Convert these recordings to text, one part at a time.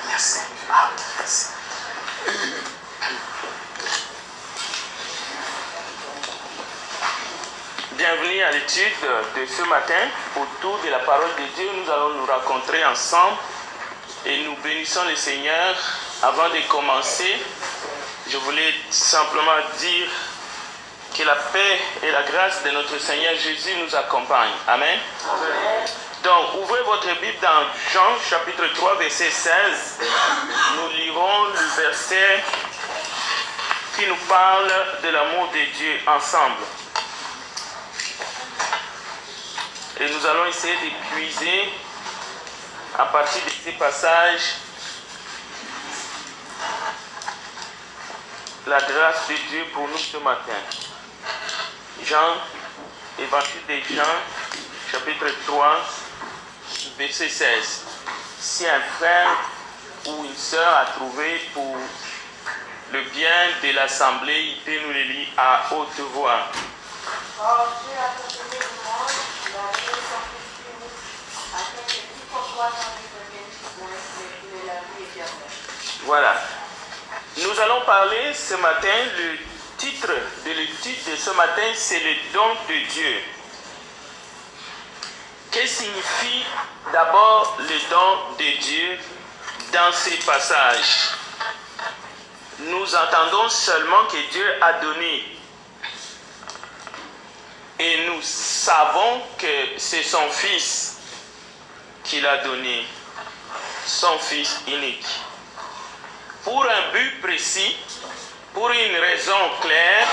Merci. Ah, merci. Bienvenue à l'étude de ce matin. Autour de la parole de Dieu, nous allons nous rencontrer ensemble et nous bénissons le Seigneur. Avant de commencer, je voulais simplement dire que la paix et la grâce de notre Seigneur Jésus nous accompagnent. Amen. Amen. Donc, ouvrez votre Bible dans Jean chapitre 3, verset 16. Nous lirons le verset qui nous parle de l'amour de Dieu ensemble. Et nous allons essayer d'épuiser à partir de ces passages la grâce de Dieu pour nous ce matin. Jean, Évangile de Jean, chapitre 3, verset 16. Si un frère ou une sœur a trouvé pour le bien de l'assemblée, il peut nous le lire à haute voix. Or, Dieu a procédé du monde, il a donné son Fils unique, afin que quiconque croit en lui ne périsse point, mais qu'il ait la vie éternelle. Voilà. Nous allons parler ce matin, le titre de l'étude de ce matin, c'est le don de Dieu. Que signifie d'abord le don de Dieu dans ces passages? Nous entendons seulement que Dieu a donné. Et nous savons que c'est son Fils qu'il a donné, son Fils unique. Pour un but précis, pour une raison claire,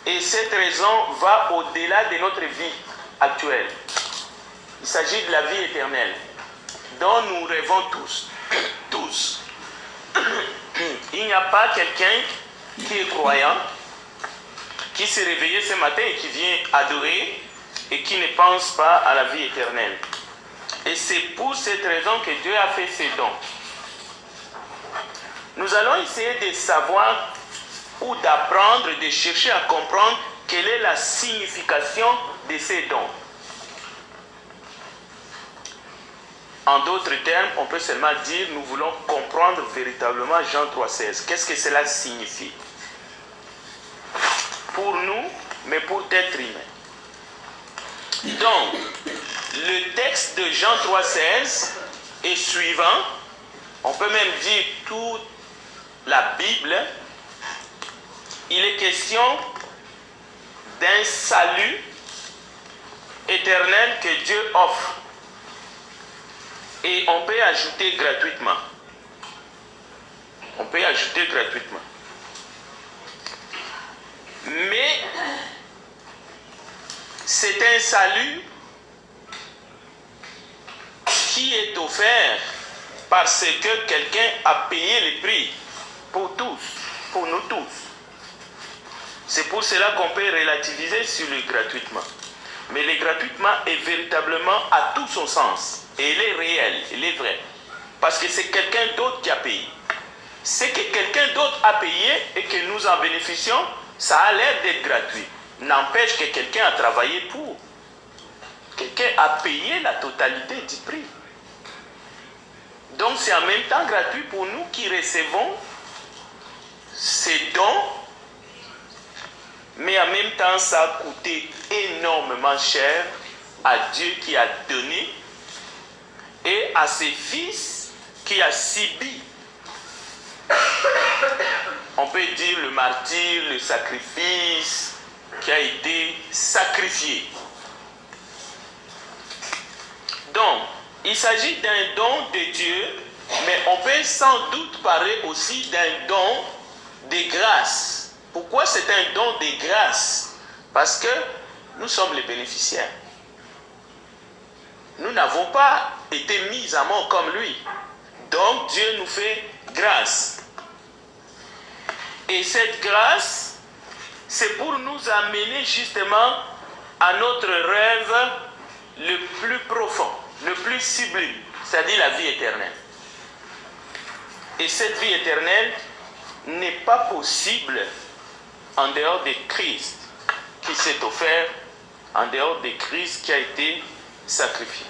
et cette raison va au-delà de notre vie actuelle. Il s'agit de la vie éternelle, dont nous rêvons tous. Tous. Il n'y a pas quelqu'un qui est croyant, qui s'est réveillé ce matin et qui vient adorer et qui ne pense pas à la vie éternelle. Et c'est pour cette raison que Dieu a fait ces dons. Nous allons essayer de savoir ou d'apprendre, de chercher à comprendre quelle est la signification de ces dons. En d'autres termes, on peut seulement dire nous voulons comprendre véritablement Jean 3,16. Qu'est-ce que cela signifie? Pour nous, mais pour l'être humain. Donc, le texte de Jean 3,16 est suivant. On peut même dire toute la Bible. Il est question d'un salut éternel que Dieu offre. Et on peut ajouter gratuitement. On peut ajouter gratuitement. Mais c'est un salut qui est offert parce que quelqu'un a payé le prix pour tous, pour nous tous. C'est pour cela qu'on peut relativiser sur le gratuitement. Mais le gratuitement est véritablement à tout son sens. Et il est réel, il est vrai. Parce que c'est quelqu'un d'autre qui a payé. C'est que quelqu'un d'autre a payé et que nous en bénéficions. Ça a l'air d'être gratuit. N'empêche que quelqu'un a travaillé pour. Quelqu'un a payé la totalité du prix. Donc c'est en même temps gratuit pour nous qui recevons ces dons. Mais en même temps, ça a coûté énormément cher à Dieu qui a donné et à ses fils qui a subi. On peut dire le martyre, le sacrifice qui a été sacrifié. Donc, il s'agit d'un don de Dieu, mais on peut sans doute parler aussi d'un don de grâce. Pourquoi c'est un don de grâce? Parce que nous sommes les bénéficiaires. Nous n'avons pas été mis à mort comme lui. Donc Dieu nous fait grâce. Et cette grâce, c'est pour nous amener justement à notre rêve le plus profond, le plus sublime, c'est-à-dire la vie éternelle. Et cette vie éternelle n'est pas possible en dehors de Christ qui s'est offert, en dehors de Christ qui a été sacrifié.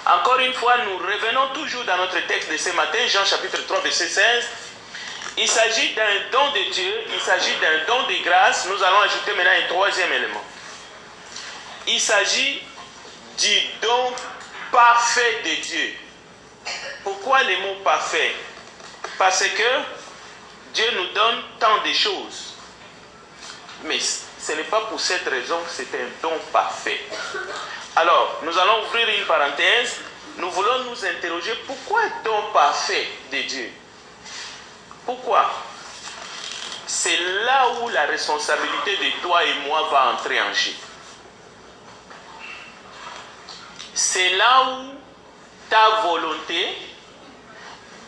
Encore une fois, nous revenons toujours dans notre texte de ce matin, Jean chapitre 3, verset 16. Il s'agit d'un don de Dieu, il s'agit d'un don de grâce. Nous allons ajouter maintenant un troisième élément. Il s'agit du don parfait de Dieu. Pourquoi le mot parfait? Parce que Dieu nous donne tant de choses. Mais ce n'est pas pour cette raison que c'est un don parfait. Alors, nous allons ouvrir une parenthèse. Nous voulons nous interroger pourquoi don parfait de Dieu? Pourquoi? C'est là où la responsabilité de toi et moi va entrer en jeu. C'est là où ta volonté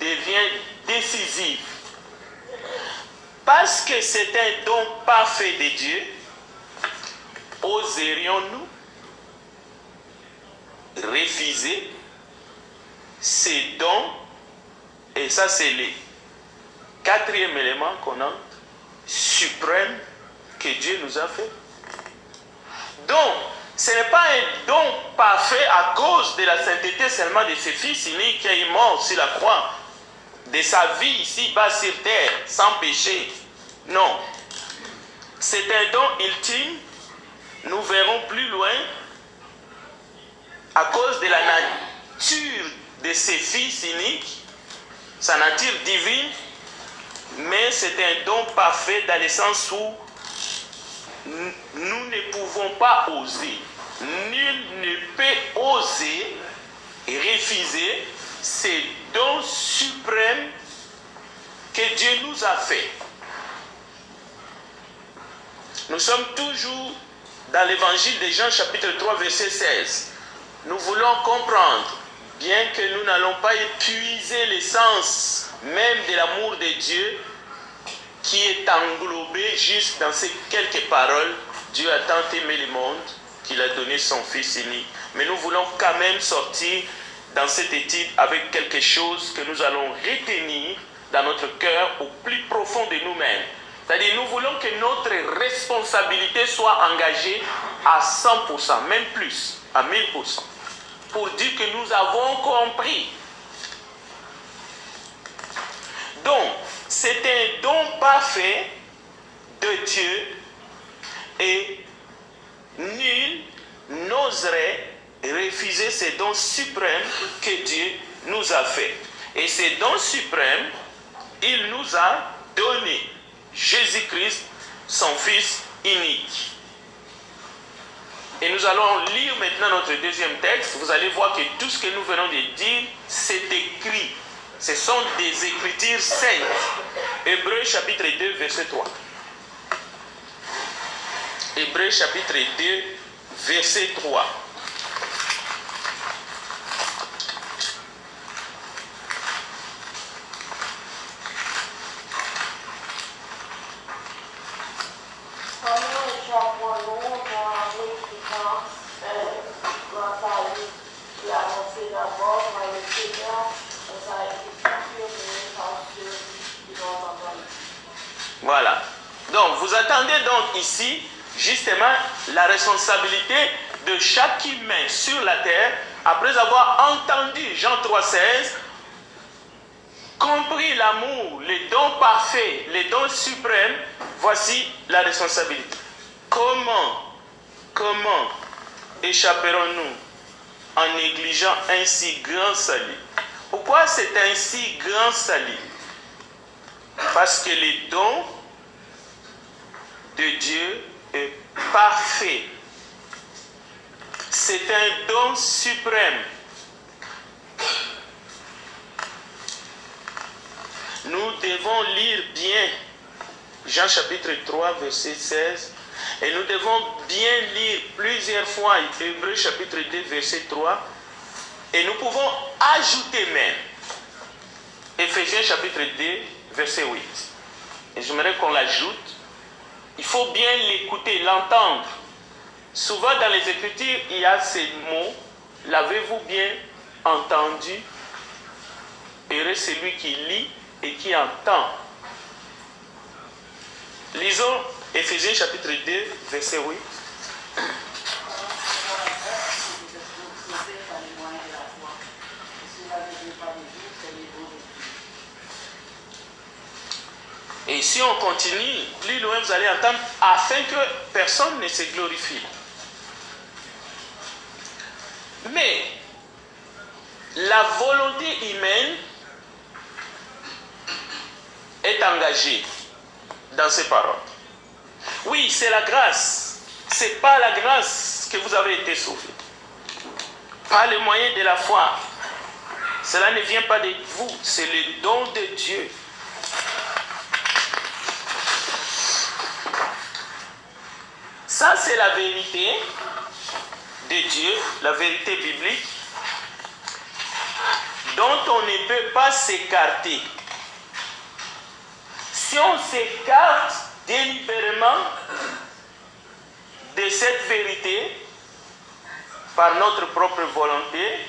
devient décisive. Parce que c'est un don parfait de Dieu, oserions-nous refuser ces dons? Et ça, c'est le quatrième élément qu'on a, suprême, que Dieu nous a fait. Donc, ce n'est pas un don parfait à cause de la sainteté seulement de ses fils uniques qui est mort sur la croix, de sa vie ici-bas sur terre, sans péché. Non. C'est un don ultime. Nous verrons plus loin à cause de la nature de ses fils uniques, sa nature divine, mais c'est un don parfait dans le sens où nous ne pouvons pas oser. Nul ne peut oser et refuser ces dons suprêmes que Dieu nous a fait. Nous sommes toujours dans l'évangile de Jean chapitre 3 verset 16. Nous voulons comprendre, bien que nous n'allons pas épuiser l'essence même de l'amour de Dieu qui est englobé juste dans ces quelques paroles. Dieu a tant aimé le monde qu'il a donné son Fils unique. Mais nous voulons quand même sortir dans cette étude avec quelque chose que nous allons retenir dans notre cœur au plus profond de nous-mêmes. C'est-à-dire, nous voulons que notre responsabilité soit engagée à 100%, même plus, à 1000%, pour dire que nous avons compris. Donc, c'est un don parfait de Dieu et nul n'oserait refuser ces dons suprêmes que Dieu nous a fait. Et ces dons suprêmes, il nous a donné Jésus-Christ, son Fils unique. Et nous allons lire maintenant notre deuxième texte. Vous allez voir que tout ce que nous venons de dire, c'est écrit. Ce sont des écritures saintes. Hébreux chapitre 2, verset 3. Hébreux chapitre 2, verset 3. Voilà. Donc, vous attendez donc ici, justement, la responsabilité de chaque humain sur la terre, après avoir entendu Jean 3,16, compris l'amour, les dons parfaits, les dons suprêmes, voici la responsabilité. Comment échapperons-nous en négligeant un si grand salut? Pourquoi c'est un si grand salut? Parce que le don de Dieu est parfait. C'est un don suprême. Nous devons lire bien Jean chapitre 3, verset 16. Et nous devons bien lire plusieurs fois Hébreux chapitre 2, verset 3. Et nous pouvons ajouter même Éphésiens chapitre 2, verset 8. Et j'aimerais qu'on l'ajoute. Il faut bien l'écouter, l'entendre. Souvent dans les Écritures, il y a ces mots. L'avez-vous bien entendu? Heureux celui qui lit et qui entend. Lisons Éphésiens chapitre 2, verset 8. Et si on continue, plus loin vous allez entendre, afin que personne ne se glorifie. Mais la volonté humaine est engagée dans ces paroles. Oui, c'est la grâce. C'est pas la grâce que vous avez été sauvés. Par le moyen de la foi. Cela ne vient pas de vous, c'est le don de Dieu. Ça, c'est la vérité de Dieu, la vérité biblique, dont on ne peut pas s'écarter. Si on s'écarte délibérément de cette vérité, par notre propre volonté,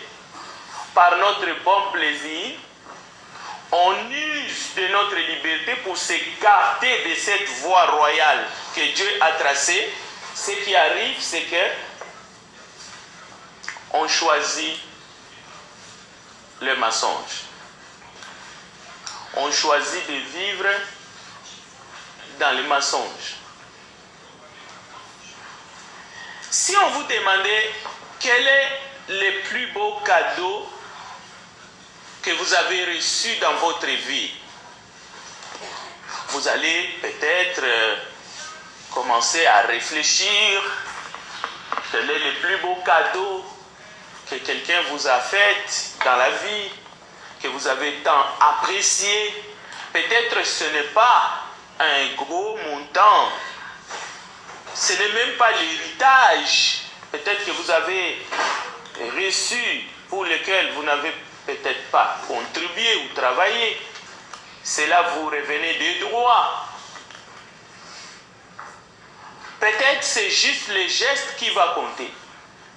par notre bon plaisir, on use de notre liberté pour s'écarter de cette voie royale que Dieu a tracée. Ce qui arrive, c'est que on choisit le mensonge. On choisit de vivre dans le mensonge. Si on vous demandait quel est le plus beau cadeau que vous avez reçu dans votre vie, vous allez peut-être commencer à réfléchir. Quel est le plus beau cadeau que quelqu'un vous a fait dans la vie, que vous avez tant apprécié? Peut-être ce n'est pas un gros montant, ce n'est même pas l'héritage peut-être que vous avez reçu, pour lequel vous n'avez peut-être pas contribué ou travaillé. Cela vous revenait de droit. Peut-être c'est juste le geste qui va compter.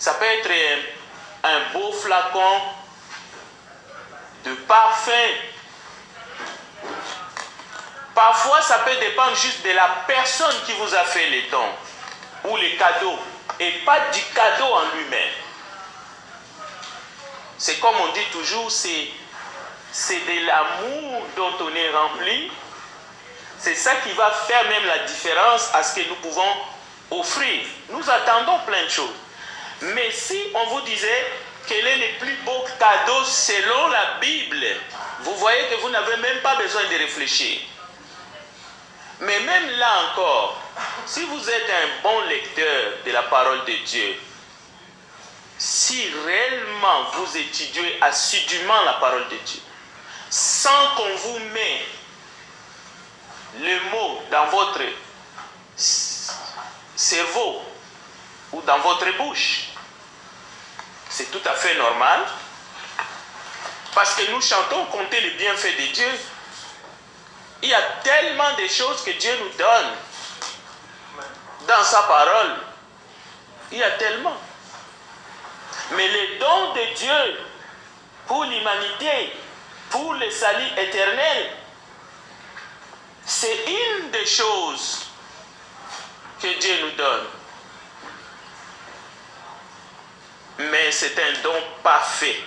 Ça peut être un beau flacon de parfum. Parfois, ça peut dépendre juste de la personne qui vous a fait les dons ou les cadeaux, et pas du cadeau en lui-même. C'est comme on dit toujours, c'est de l'amour dont on est rempli. C'est ça qui va faire même la différence à ce que nous pouvons offrir. Nous attendons plein de choses. Mais si on vous disait quel est le plus beau cadeau selon la Bible, vous voyez que vous n'avez même pas besoin de réfléchir. Mais même là encore, si vous êtes un bon lecteur de la parole de Dieu, si réellement vous étudiez assidûment la parole de Dieu, sans qu'on vous mette le mot dans votre cerveau ou dans votre bouche, c'est tout à fait normal, parce que nous chantons compter les bienfaits de Dieu. Il y a tellement de choses que Dieu nous donne dans sa parole. Il y a tellement. Mais les dons de Dieu pour l'humanité, pour le salut éternel, c'est une des choses que Dieu nous donne. Mais c'est un don parfait.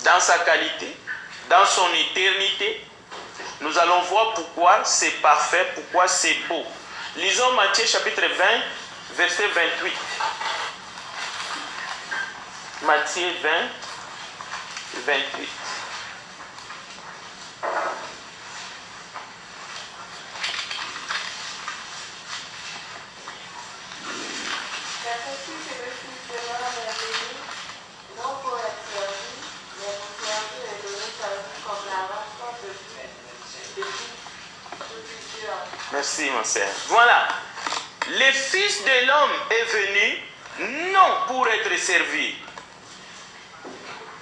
Dans sa qualité, dans son éternité, nous allons voir pourquoi c'est parfait, pourquoi c'est beau. Lisons Matthieu chapitre 20, verset 28. Matthieu 20, 28. Merci, mon Seigneur. Voilà. Le Fils de l'homme est venu non pour être servi.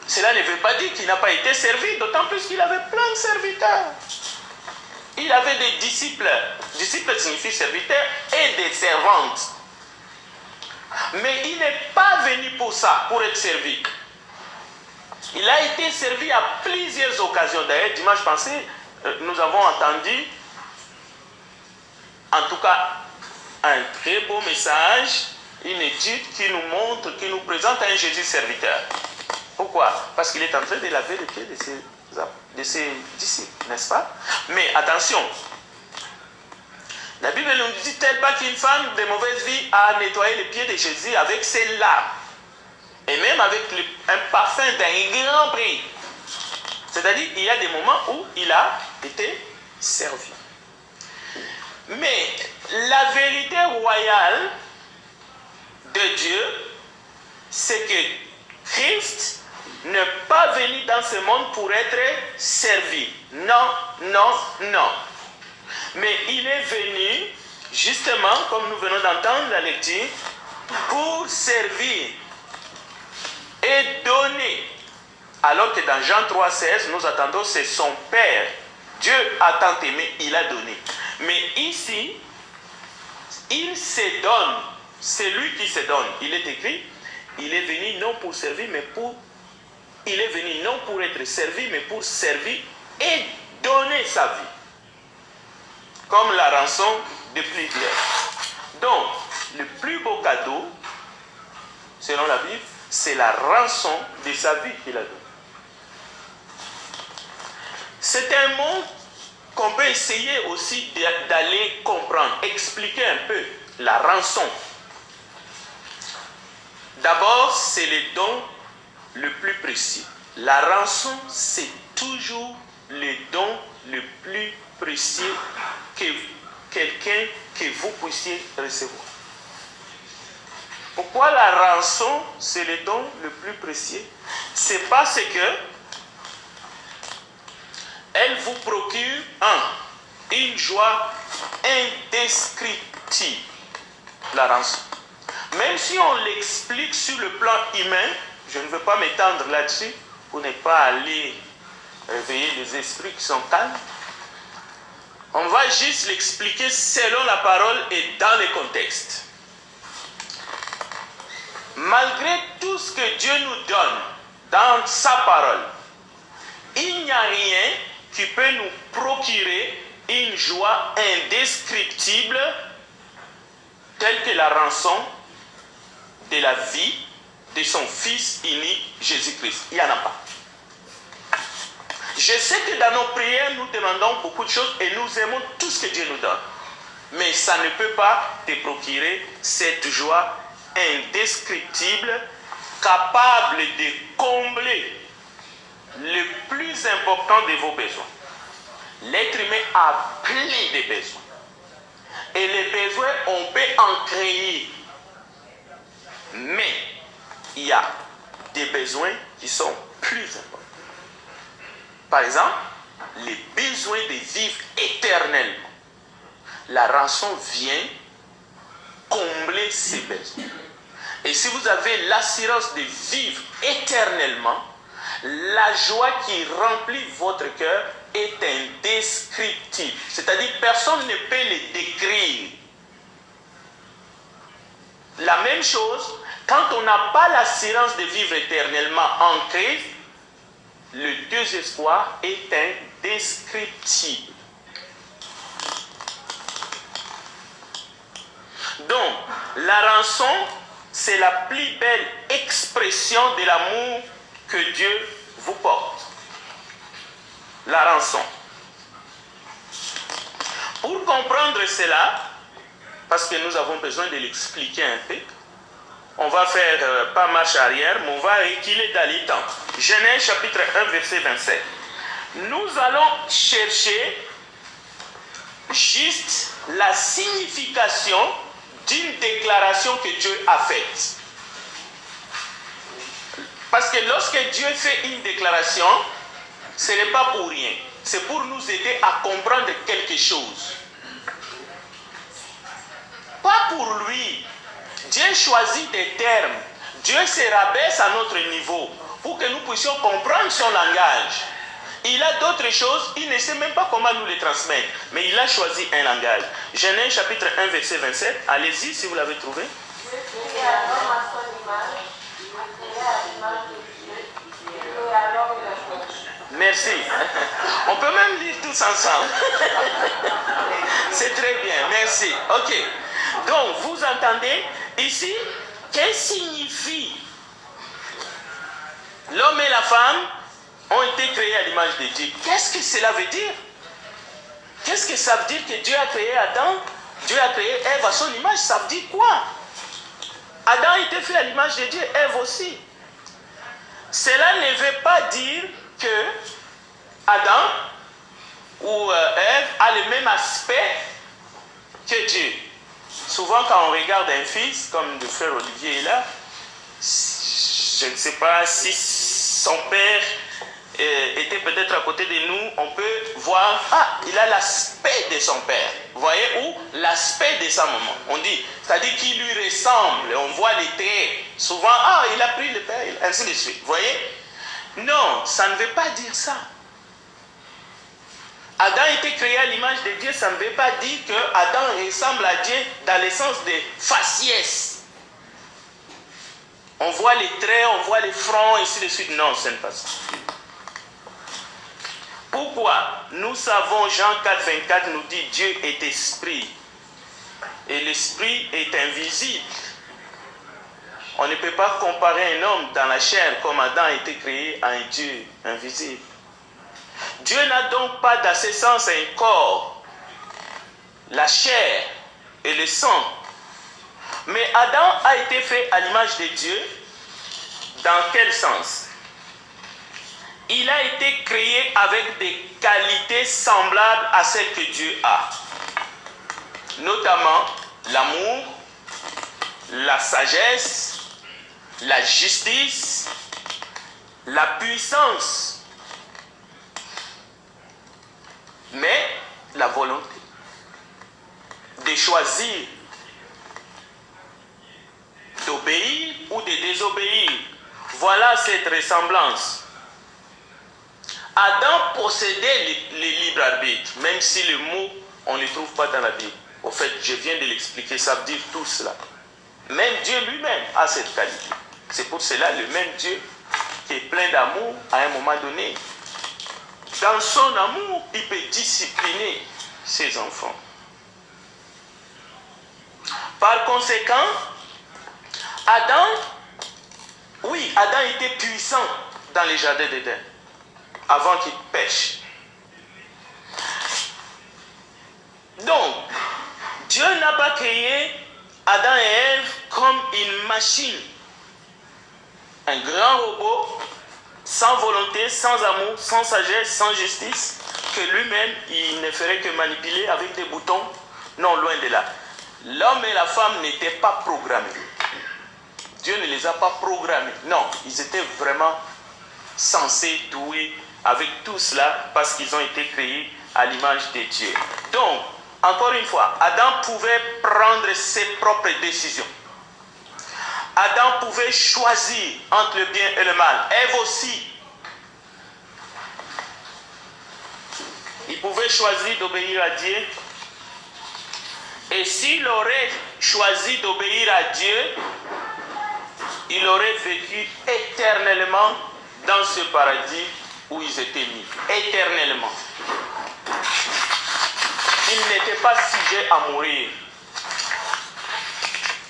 Cela ne veut pas dire qu'il n'a pas été servi, d'autant plus qu'il avait plein de serviteurs. Il avait des disciples. Disciples signifie serviteurs et des servantes. Mais il n'est pas venu pour ça, pour être servi. Il a été servi à plusieurs occasions. D'ailleurs, dimanche passé, nous avons entendu, en tout cas, un très beau message, une étude qui nous montre, qui nous présente un Jésus serviteur. Pourquoi? Parce qu'il est en train de laver les pieds de ses de ses disciples, n'est-ce pas? Mais attention, la Bible nous dit-elle pas qu'une femme de mauvaise vie a nettoyé les pieds de Jésus avec ses larmes et même avec un parfum d'un grand prix. C'est-à-dire qu'il y a des moments où il a été servi. Mais la vérité royale de Dieu, c'est que Christ n'est pas venu dans ce monde pour être servi. Non, non, non. Mais il est venu, justement, comme nous venons d'entendre la lecture, pour servir et donner. Alors que dans Jean 3,16, nous attendons, c'est son Père. Dieu a tant aimé, il a donné. Mais ici, il se donne. C'est lui qui se donne. Il est écrit, il est venu non pour servir, mais pour... Il est venu non pour être servi, mais pour servir et donner sa vie. Comme la rançon de plusieurs. Donc, le plus beau cadeau, selon la Bible, c'est la rançon de sa vie qu'il a donnée. C'est un mot qu'on peut essayer aussi d'aller comprendre, expliquer un peu la rançon. D'abord, c'est le don le plus précieux. La rançon, c'est toujours le don le plus précieux que quelqu'un que vous puissiez recevoir. Pourquoi la rançon, c'est le don le plus précieux? C'est parce que elle vous procure une joie indescriptible, la rançon. Même si on l'explique sur le plan humain, je ne veux pas m'étendre là-dessus pour ne pas aller réveiller les esprits qui sont calmes. On va juste l'expliquer selon la parole et dans le contexte. Malgré tout ce que Dieu nous donne dans sa parole, il n'y a rien qui peut nous procurer une joie indescriptible telle que la rançon de la vie de son Fils unique Jésus-Christ. Il n'y en a pas. Je sais que dans nos prières, nous demandons beaucoup de choses et nous aimons tout ce que Dieu nous donne. Mais ça ne peut pas te procurer cette joie indescriptible, capable de combler le plus important de vos besoins. L'être humain a plein de besoins. Et les besoins, on peut en créer. Mais il y a des besoins qui sont plus importants. Par exemple, les besoins de vivre éternellement. La rançon vient combler ces besoins. Et si vous avez l'assurance de vivre éternellement, la joie qui remplit votre cœur est indescriptible. C'est-à-dire personne ne peut le décrire. La même chose, quand on n'a pas l'assurance de vivre éternellement en Christ, le désespoir est indescriptible. Donc, la rançon, c'est la plus belle expression de l'amour que Dieu vous porte. La rançon. Pour comprendre cela, parce que nous avons besoin de l'expliquer un peu, on va faire pas marche arrière, mais on va reculer dans le temps. Genèse chapitre 1, verset 27. Nous allons chercher juste la signification d'une déclaration que Dieu a faite. Parce que lorsque Dieu fait une déclaration, ce n'est pas pour rien. C'est pour nous aider à comprendre quelque chose. Pas pour lui. Dieu choisit des termes. Dieu se rabaisse à notre niveau pour que nous puissions comprendre son langage. Il a d'autres choses, il ne sait même pas comment nous les transmettre. Mais il a choisi un langage. Genèse chapitre 1, verset 27. Allez-y si vous l'avez trouvé. Dieu créa l'homme à son image, il le créa à l'image de Dieu, et alors il a fait. Merci. On peut même lire tous ensemble. C'est très bien, merci. Ok. Donc, vous entendez ici, qu'est-ce que signifie l'homme et la femme ont été créés à l'image de Dieu. Qu'est-ce que cela veut dire? Qu'est-ce que ça veut dire que Dieu a créé Adam? Dieu a créé Ève à son image. Ça veut dire quoi? Adam a été fait à l'image de Dieu, Ève aussi. Cela ne veut pas dire que Adam ou Ève a le même aspect que Dieu. Souvent quand on regarde un fils, comme le frère Olivier est là, je ne sais pas si son père était peut-être à côté de nous, on peut voir, il a l'aspect de son père, vous voyez, ou l'aspect de sa maman. On dit, c'est-à-dire qu'il lui ressemble, on voit les traits. Souvent, il a pris le père, ainsi de suite, vous voyez. Non, ça ne veut pas dire ça. Adam a été créé à l'image de Dieu, ça ne veut pas dire que Adam ressemble à Dieu dans le sens de faciès. On voit les traits, on voit les fronts, ainsi de suite. Non, ce n'est pas ça. Pourquoi? Nous savons, Jean 4, 24 nous dit Dieu est esprit. Et l'esprit est invisible. On ne peut pas comparer un homme dans la chair comme Adam a été créé à un Dieu invisible. Dieu n'a donc pas dans ce sens un corps, la chair et le sang. Mais Adam a été fait à l'image de Dieu. Dans quel sens? Il a été créé avec des qualités semblables à celles que Dieu a. Notamment l'amour, la sagesse, la justice, la puissance, mais la volonté de choisir, d'obéir ou de désobéir. Voilà cette ressemblance. Adam possédait le libre arbitre, même si le mot, on ne le trouve pas dans la Bible. Au fait, je viens de l'expliquer, ça veut dire tout cela. Même Dieu lui-même a cette qualité. C'est pour cela le même Dieu qui est plein d'amour, à un moment donné, dans son amour, il peut discipliner ses enfants. Par conséquent, Adam était puissant dans les jardins d'Éden, avant qu'il pêche. Donc, Dieu n'a pas créé Adam et Ève comme une machine, un grand robot, sans volonté, sans amour, sans sagesse, sans justice, que lui-même, il ne ferait que manipuler avec des boutons. Non, loin de là. L'homme et la femme n'étaient pas programmés. Dieu ne les a pas programmés. Non, ils étaient vraiment censés douer avec tout cela parce qu'ils ont été créés à l'image de Dieu. Donc, encore une fois, Adam pouvait prendre ses propres décisions. Adam pouvait choisir entre le bien et le mal. Ève aussi. Il pouvait choisir d'obéir à Dieu. Et s'il aurait choisi d'obéir à Dieu, il aurait vécu éternellement dans ce paradis où ils étaient mis. Éternellement. Il n'était pas sujet à mourir.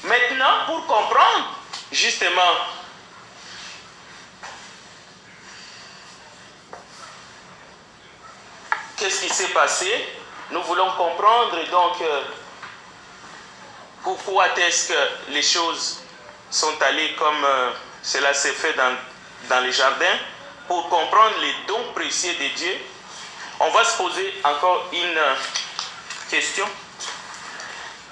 Maintenant, pour comprendre, justement, qu'est-ce qui s'est passé, nous voulons comprendre donc pourquoi est-ce que les choses sont allées comme cela s'est fait dans les jardins. Pour comprendre les dons précieux de Dieu, on va se poser encore une question.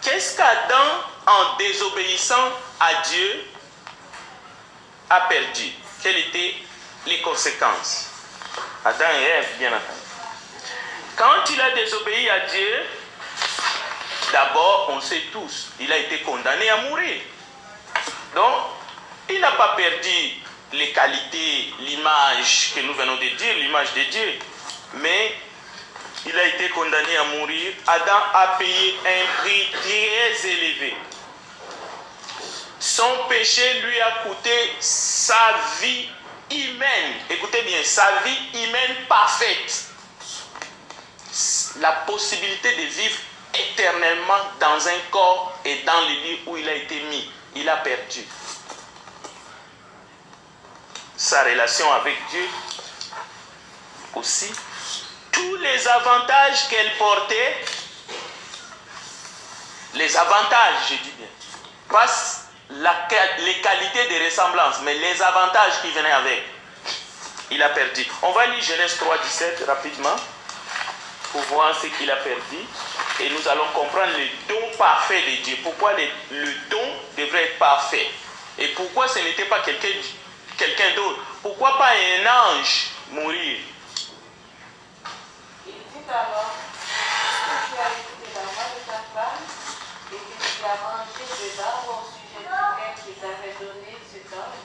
Qu'est-ce qu'Adam, en désobéissant à Dieu, a perdu? Quelles étaient les conséquences? Adam et Ève, bien entendu. Quand il a désobéi à Dieu, d'abord, on sait tous, il a été condamné à mourir. Donc, il n'a pas perdu les qualités, l'image que nous venons de dire, l'image de Dieu, mais il a été condamné à mourir. Adam a payé un prix très élevé. Son péché lui a coûté sa vie humaine. Écoutez bien, sa vie humaine parfaite. La possibilité de vivre éternellement dans un corps et dans le lieu où il a été mis. Il a perdu sa relation avec Dieu. aussi tous les avantages qu'elle portait, les avantages, je dis bien, pas les qualités de ressemblance, mais les avantages qui venaient avec, il a perdu. On va lire Genèse 3, 17 rapidement pour voir ce qu'il a perdu et nous allons comprendre le don parfait de Dieu. Pourquoi le don devrait être parfait et pourquoi ce n'était pas quelqu'un d'autre. Pourquoi pas un ange mourir? Il dit alors, est-ce que tu as écouté la voix de ta femme et que tu as mangé de l'arbre au sujet duquel je t'avais donné cet homme?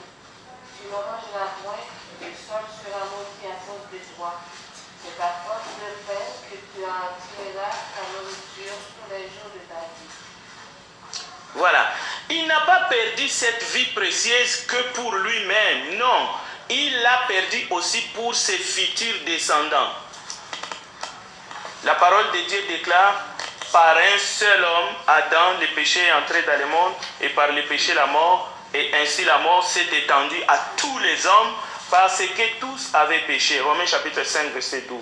Tu ne mangeras point, et le sol sera maudit à cause de toi. C'est à force de peine que tu en tireras ta nourriture tous les jours de ta vie. Voilà. Il n'a pas perdu cette vie précieuse que pour lui-même. Non. Il l'a perdu aussi pour ses futurs descendants. La parole de Dieu déclare, par un seul homme, Adam, le péché est entré dans le monde, et par le péché la mort, et ainsi la mort s'est étendue à tous les hommes, parce que tous avaient péché. Romains chapitre 5, verset 12.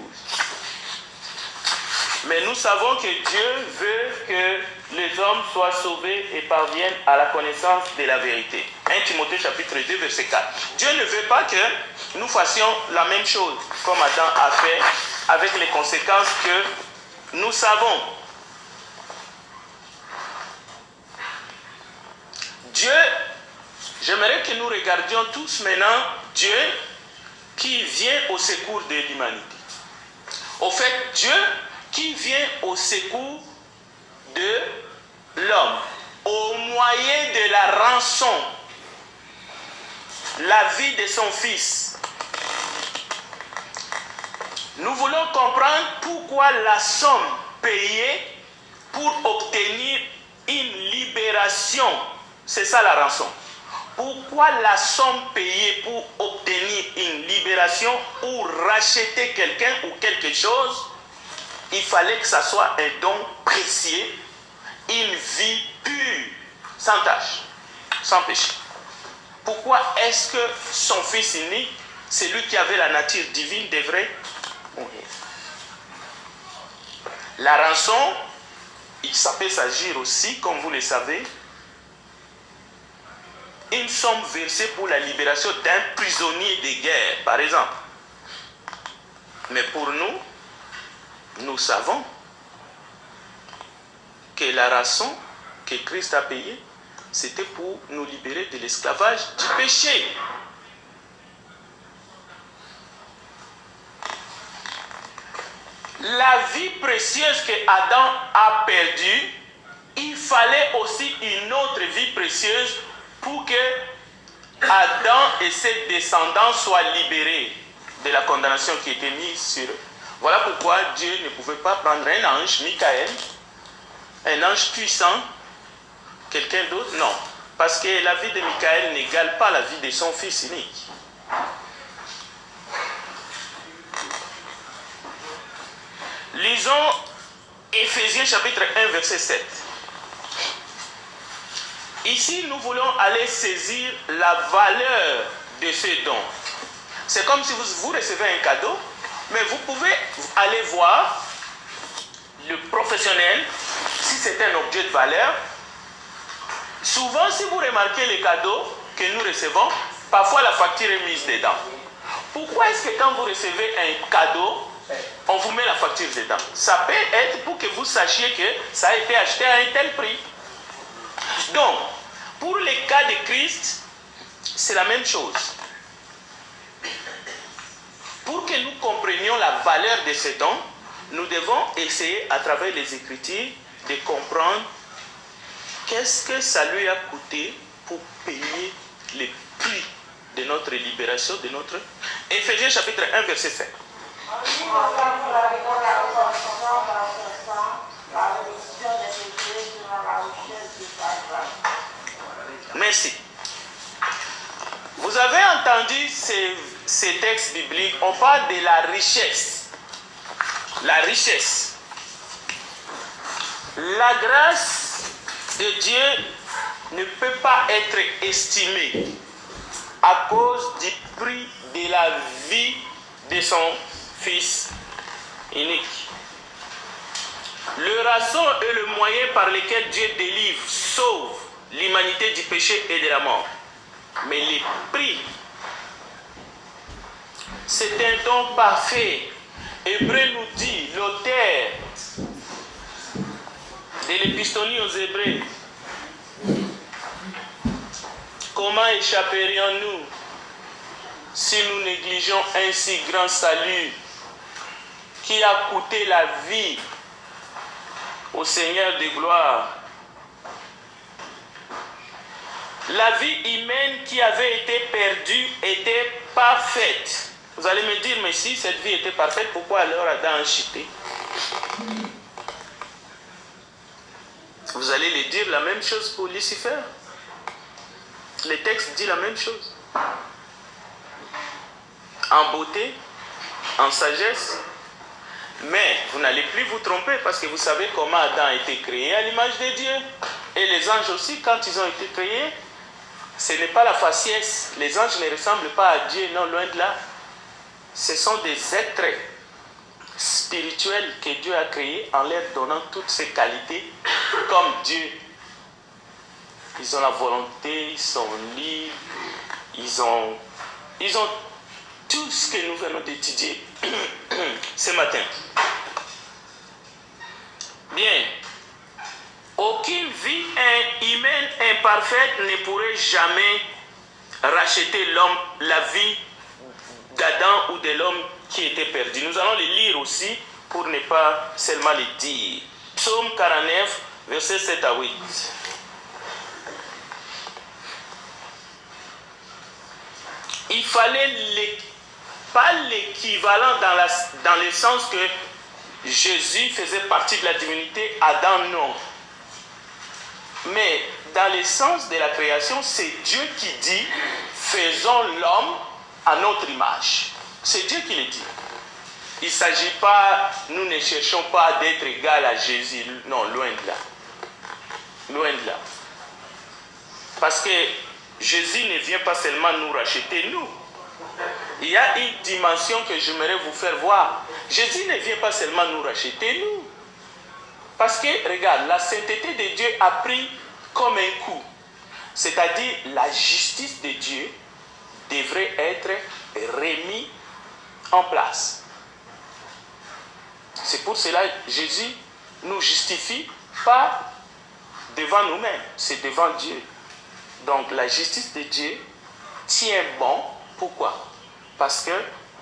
Mais nous savons que Dieu veut que les hommes soient sauvés et parviennent à la connaissance de la vérité. 1 Timothée chapitre 2, verset 4. Dieu ne veut pas que nous fassions la même chose comme Adam a fait, avec les conséquences que nous savons. Dieu, j'aimerais que nous regardions tous maintenant Dieu qui vient au secours de l'humanité. Au fait, Dieu qui vient au secours de l'homme au moyen de la rançon, la vie de son fils. Nous voulons comprendre pourquoi la somme payée pour obtenir une libération, c'est ça la rançon. Pourquoi la somme payée pour obtenir une libération ou racheter quelqu'un ou quelque chose, il fallait que ça soit un don précieux, une vie pure, sans tache, sans péché. Pourquoi est-ce que son fils unique, celui qui avait la nature divine, devrait mourir? La rançon, ça peut s'agir aussi, comme vous le savez, une somme versée pour la libération d'un prisonnier de guerre, par exemple. Mais pour nous, nous savons que la rançon que Christ a payée, c'était pour nous libérer de l'esclavage du péché. La vie précieuse que Adam a perdue, il fallait aussi une autre vie précieuse pour que Adam et ses descendants soient libérés de la condamnation qui était mise sur eux. Voilà pourquoi Dieu ne pouvait pas prendre un ange, Michael, un ange puissant, quelqu'un d'autre, non. Parce que la vie de Michael n'égale pas la vie de son fils unique. Lisons Éphésiens chapitre 1, verset 7. Ici, nous voulons aller saisir la valeur de ce don. C'est comme si vous recevez un cadeau, mais vous pouvez aller voir le professionnel, si c'est un objet de valeur. Souvent, si vous remarquez les cadeaux que nous recevons, parfois la facture est mise dedans. Pourquoi est-ce que quand vous recevez un cadeau, on vous met la facture dedans? Ça peut être pour que vous sachiez que ça a été acheté à un tel prix. Donc, pour les cas de Christ, c'est la même chose. Pour que nous comprenions la valeur de ce don, nous devons essayer, à travers les Écritures, de comprendre qu'est-ce que ça lui a coûté pour payer le prix de notre libération, de notre... Éphésiens chapitre 1, verset 7. Merci. Vous avez entendu ces textes bibliques, on parle de la richesse. La richesse. La grâce de Dieu ne peut pas être estimée à cause du prix de la vie de son Fils unique. Le rançon est le moyen par lequel Dieu délivre, sauve l'humanité du péché et de la mort. Mais les prix, c'est un don parfait. Hébreu nous dit, l'auteur de l'épistolie aux Hébreux, comment échapperions-nous si nous négligeons un si grand salut qui a coûté la vie au Seigneur de gloire? La vie humaine qui avait été perdue était parfaite. Vous allez me dire, mais si cette vie était parfaite, pourquoi alors Adam a chuté? Vous allez lui dire la même chose pour Lucifer. Le texte dit la même chose. En beauté, en sagesse. Mais vous n'allez plus vous tromper parce que vous savez comment Adam a été créé à l'image de Dieu. Et les anges aussi, quand ils ont été créés, ce n'est pas la faciès. Les anges ne ressemblent pas à Dieu, non, loin de là. Ce sont des êtres spirituels que Dieu a créés en leur donnant toutes ces qualités comme Dieu. Ils ont la volonté, ils sont libres, ils ont tout ce que nous venons d'étudier ce matin. Bien. Aucune vie humaine imparfaite ne pourrait jamais racheter l'homme, la vie d'Adam ou de l'homme qui était perdu. Nous allons les lire aussi pour ne pas seulement les dire. Psaume 49, versets 7 à 8. Il fallait pas l'équivalent dans le sens que Jésus faisait partie de la divinité, Adam non. Mais dans le sens de la création, c'est Dieu qui dit « Faisons l'homme à notre image ». C'est Dieu qui le dit. Il ne s'agit pas, nous ne cherchons pas d'être égal à Jésus. Non, loin de là. Loin de là. Parce que Jésus ne vient pas seulement nous racheter, nous. Il y a une dimension que j'aimerais vous faire voir. Jésus ne vient pas seulement nous racheter, nous. Parce que, regarde, la sainteté de Dieu a pris comme un coup. C'est-à-dire, la justice de Dieu devrait être remise en place. C'est pour cela que Jésus nous justifie pas devant nous-mêmes, c'est devant Dieu. Donc, la justice de Dieu tient bon. Pourquoi? Parce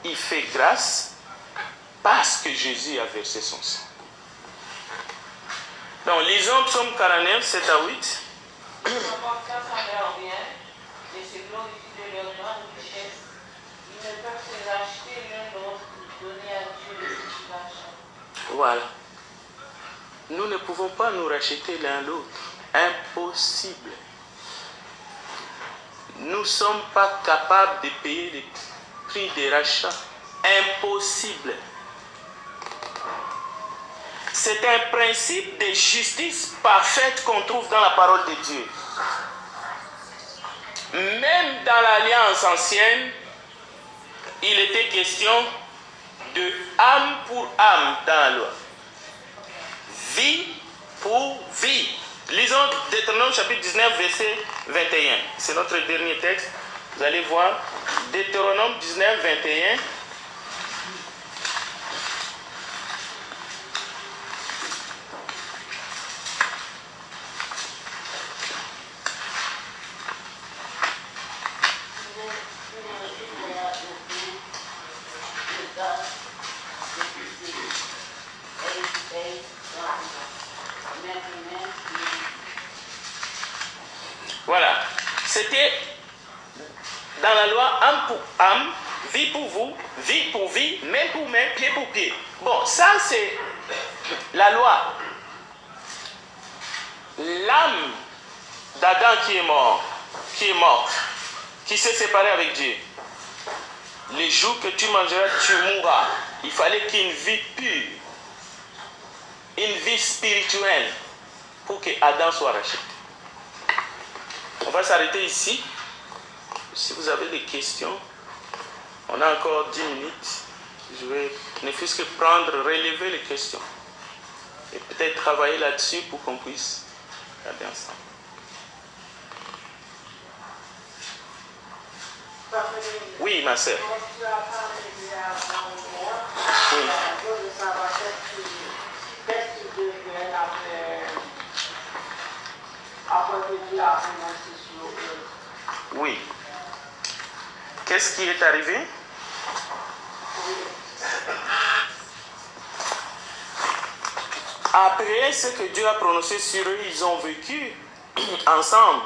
qu'il fait grâce parce que Jésus a versé son sang. Donc, lisons Psaume 49, 7 à 8. Voilà. Nous ne pouvons pas nous racheter l'un l'autre. Impossible. Nous ne sommes pas capables de payer le prix des rachats. Impossible. C'est un principe de justice parfaite qu'on trouve dans la parole de Dieu. Même dans l'Alliance ancienne, il était question de âme pour âme dans la loi. Vie pour vie. Lisons Deutéronome chapitre 19, verset 21. C'est notre dernier texte. Vous allez voir. Deutéronome 19, 21. Voilà. C'était dans la loi âme pour âme, vie pour vous, vie pour vie, main pour main, pied pour pied. Bon, ça c'est la loi. L'âme d'Adam qui est mort, qui est morte, qui s'est séparé avec Dieu. Les jours que tu mangeras, tu mourras. Il fallait qu'une vie pure, une vie spirituelle, pour que Adam soit racheté. On va s'arrêter ici. Si vous avez des questions, on a encore 10 minutes. Je vais ne fût-ce que relever les questions. Et peut-être travailler là-dessus pour qu'on puisse regarder ensemble. Oui, ma sœur. Tu as parlé de la Oui. je veux savoir qu'est-ce qui devient après que Dieu a prononcé sur eux. Oui. Qu'est-ce qui est arrivé? Après ce que Dieu a prononcé sur eux, ils ont vécu ensemble.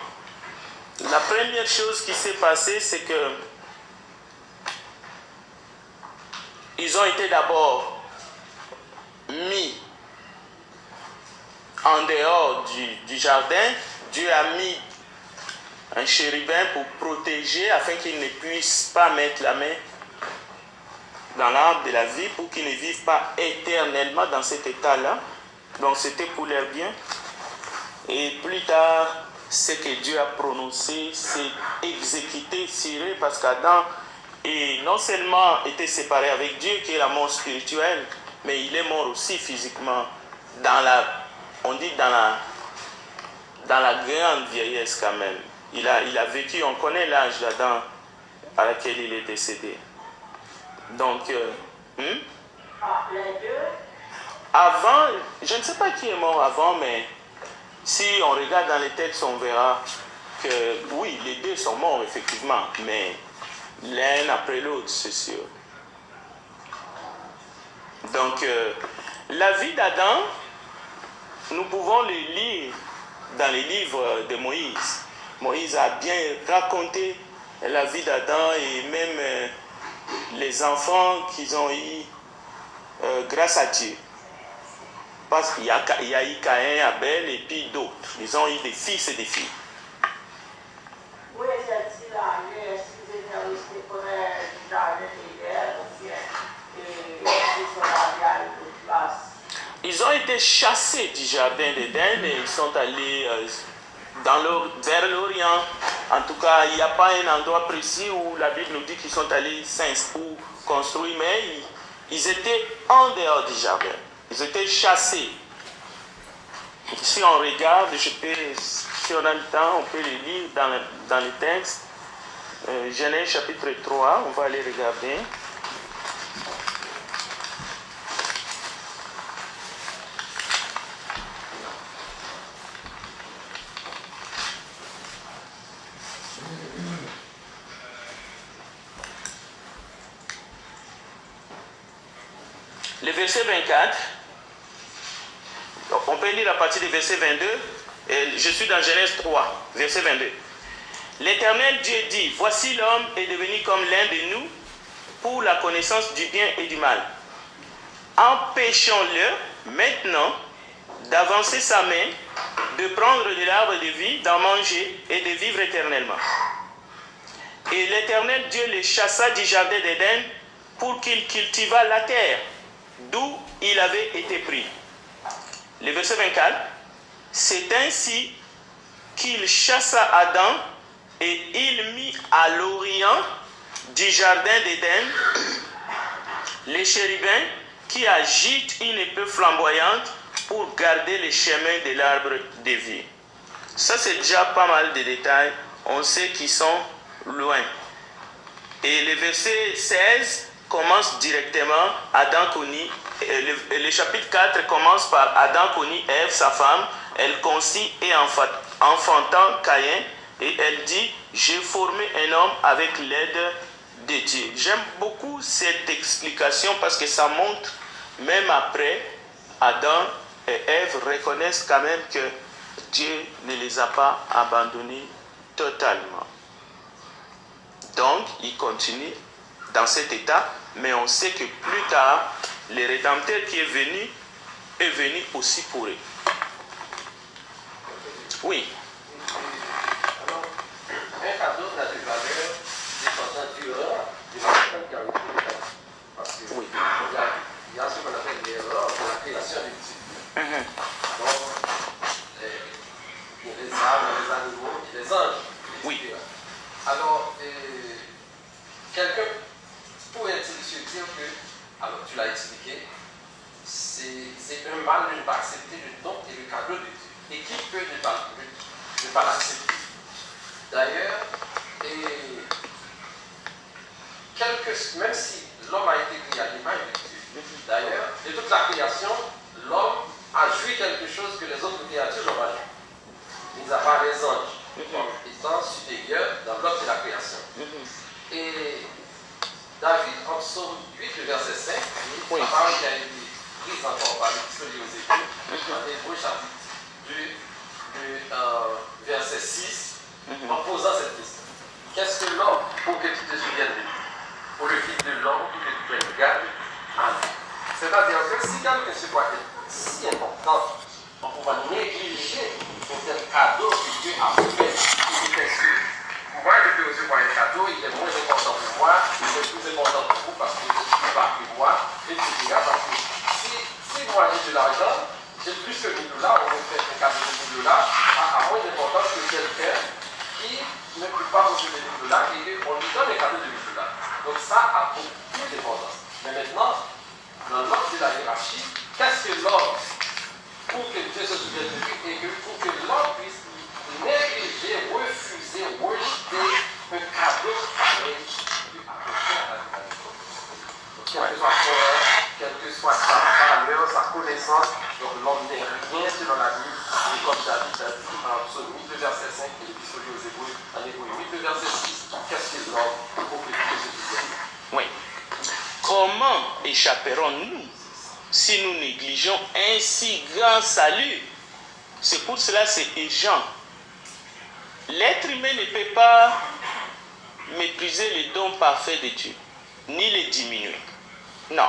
La première chose qui s'est passée, c'est que ils ont été d'abord mis en dehors du jardin. Dieu a mis un chérubin pour protéger afin qu'ils ne puissent pas mettre la main dans l'arbre de la vie pour qu'ils ne vivent pas éternellement dans cet état-là. Donc c'était pour leur bien. Et plus tard, ce que Dieu a prononcé, c'est exécuté sur eux parce qu'Adam est non seulement était séparé avec Dieu, qui est la mort spirituelle, mais il est mort aussi physiquement on dit dans la grande vieillesse quand même. Il a vécu, on connaît l'âge d'Adam à laquelle il est décédé. Donc, Les deux. Avant, je ne sais pas qui est mort avant, mais si on regarde dans les textes, on verra que oui, les deux sont morts effectivement, mais l'un après l'autre, c'est sûr. Donc, la vie d'Adam, nous pouvons le lire dans les livres de Moïse. Moïse a bien raconté la vie d'Adam et même les enfants qu'ils ont eus grâce à Dieu. Parce qu'il y a eu Caïn, Abel et puis d'autres. Ils ont eu des fils et des filles. Où est-il allé? Est-ce qu'ils étaient restés près du jardin d'Éden ou bien ils sont allés à une autre place? Ils ont été chassés du jardin d'Éden et ils sont allés vers l'Orient. En tout cas, il n'y a pas un endroit précis où la Bible nous dit qu'ils sont allés pour construire, mais ils étaient en dehors du jardin. Ils étaient chassés. Si on regarde, si on a le temps, on peut les lire dans les textes. Genèse chapitre 3, on va aller regarder. Le verset 24, on peut lire à partir du verset 22, et je suis dans Genèse 3, verset 22. L'Éternel Dieu dit, voici l'homme est devenu comme l'un de nous pour la connaissance du bien et du mal. Empêchons-le maintenant d'avancer sa main, de prendre de l'arbre de vie, d'en manger et de vivre éternellement. Et l'Éternel Dieu les chassa du jardin d'Éden pour qu'il cultivât la terre, d'où il avait été pris. Le verset 24, c'est ainsi qu'il chassa Adam et il mit à l'orient du jardin d'Éden les chérubins qui agitent une épée flamboyante pour garder les chemins de l'arbre de vie. Ça, c'est déjà pas mal de détails. On sait qu'ils sont loin. Et le verset 16 commence directement, Adam connut, le chapitre 4 commence par Adam connut Ève, sa femme, elle conçut et enfantant Caïn, et elle dit, j'ai formé un homme avec l'aide de Dieu. J'aime beaucoup cette explication parce que ça montre, même après, Adam et Ève reconnaissent quand même que Dieu ne les a pas abandonnés totalement. Donc, ils continuent dans cet état, mais on sait que plus tard, le Rédempteur qui est venu aussi pour eux. Oui. Alors, un cadeau n'a de valeur dépendant du erreur de la personne qui a vécu le cadeau. Parce que Oui. il y a ce qu'on appelle l'erreur de la création des petits. Donc, les arbres, les animaux, les anges. Oui. Alors, quelqu'un pourrait-il se dire que alors tu l'as expliqué, c'est un mal de ne pas accepter le don et le cadeau de Dieu. Et qui peut ne pas l'accepter? D'ailleurs, même si l'homme a été créé à l'image de Dieu, d'ailleurs, de toute la création, l'homme a joué quelque chose que les autres créatures n'ont pas joué. Mis à part les anges, comme étant supérieurs dans l'ordre de la création. Et David, en psaume 8, le verset 5, la parole qui a été prise encore par l'Épître aux Hébreux, dans Hébreux chapitre 2, verset 6, en posant cette question. Qu'est-ce que l'homme pour que tu te souviennes de lui? Pour le Fils de l'homme pour que tu te regardes à lui. C'est-à-dire que si quelque chose est si important, on ne peut pas négliger un tel cadeau que Dieu a fait pour nous exclure. Moi, je peux recevoir un cadeau, il est moins important pour moi, il est plus important pour vous parce que je suis pas que moi, etc. Parce que si moi j'ai de l'argent, j'ai plus que 1000 $, on me fait un cadeau de 1000 $, a moins d'importance que quelqu'un qui ne peut pas recevoir 1000 $ et qu'on lui donne un cadeau de 1000 $. Donc ça a beaucoup plus d'importance. Mais maintenant, dans l'ordre de la hiérarchie, qu'est-ce que l'homme, pour que Dieu se souvienne de lui et que pour que l'homme puisse négliger, refuser, rejeter un cadeau pareil lui apporter à la humanité. Quel que soit son œuvre, quelle que soit sa valeur, sa connaissance, donc l'homme n'est rien selon la Bible. Et comme David a dit en psaume 8, verset 5, et l'Épître aux Hébreux, en Hébreux 8, verset 6, qu'est-ce que l'homme pour que Dieu se souvienne de lui? Oui. Comment échapperons-nous si nous négligeons un si grand salut? C'est pour cela c'est urgent. L'être humain ne peut pas mépriser les dons parfaits de Dieu, ni les diminuer. Non.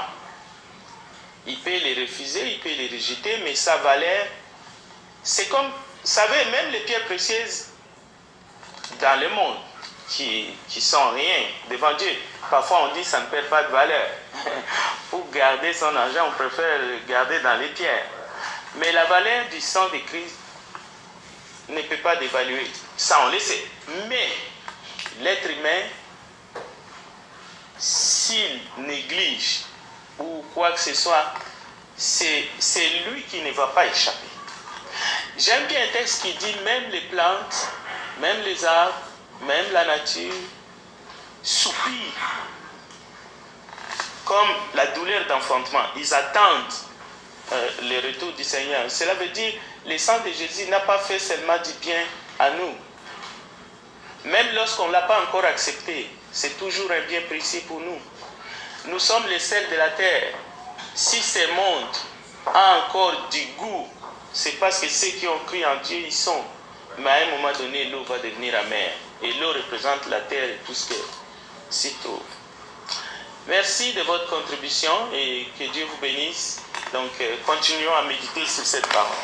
Il peut les refuser, il peut les rejeter, mais sa valeur, c'est comme, vous savez, même les pierres précieuses dans le monde, qui sont rien devant Dieu. Parfois on dit ça ne perd pas de valeur. Pour garder son argent, on préfère le garder dans les pierres. Mais la valeur du sang de Christ ne peut pas dévaluer. Ça on le sait. Mais l'être humain, s'il néglige ou quoi que ce soit, c'est lui qui ne va pas échapper. J'aime bien un texte qui dit même les plantes, même les arbres, même la nature soupirent comme la douleur d'enfantement. Ils attendent le retour du Seigneur. Cela veut dire le sang de Jésus n'a pas fait seulement du bien à nous. Même lorsqu'on ne l'a pas encore accepté, c'est toujours un bien précieux pour nous. Nous sommes les sels de la terre. Si ce monde a encore du goût, c'est parce que ceux qui ont cru en Dieu, ils sont. Mais à un moment donné, l'eau va devenir amère. Et l'eau représente la terre et tout ce qui s'y trouve. Merci de votre contribution et que Dieu vous bénisse. Donc, continuons à méditer sur cette parole.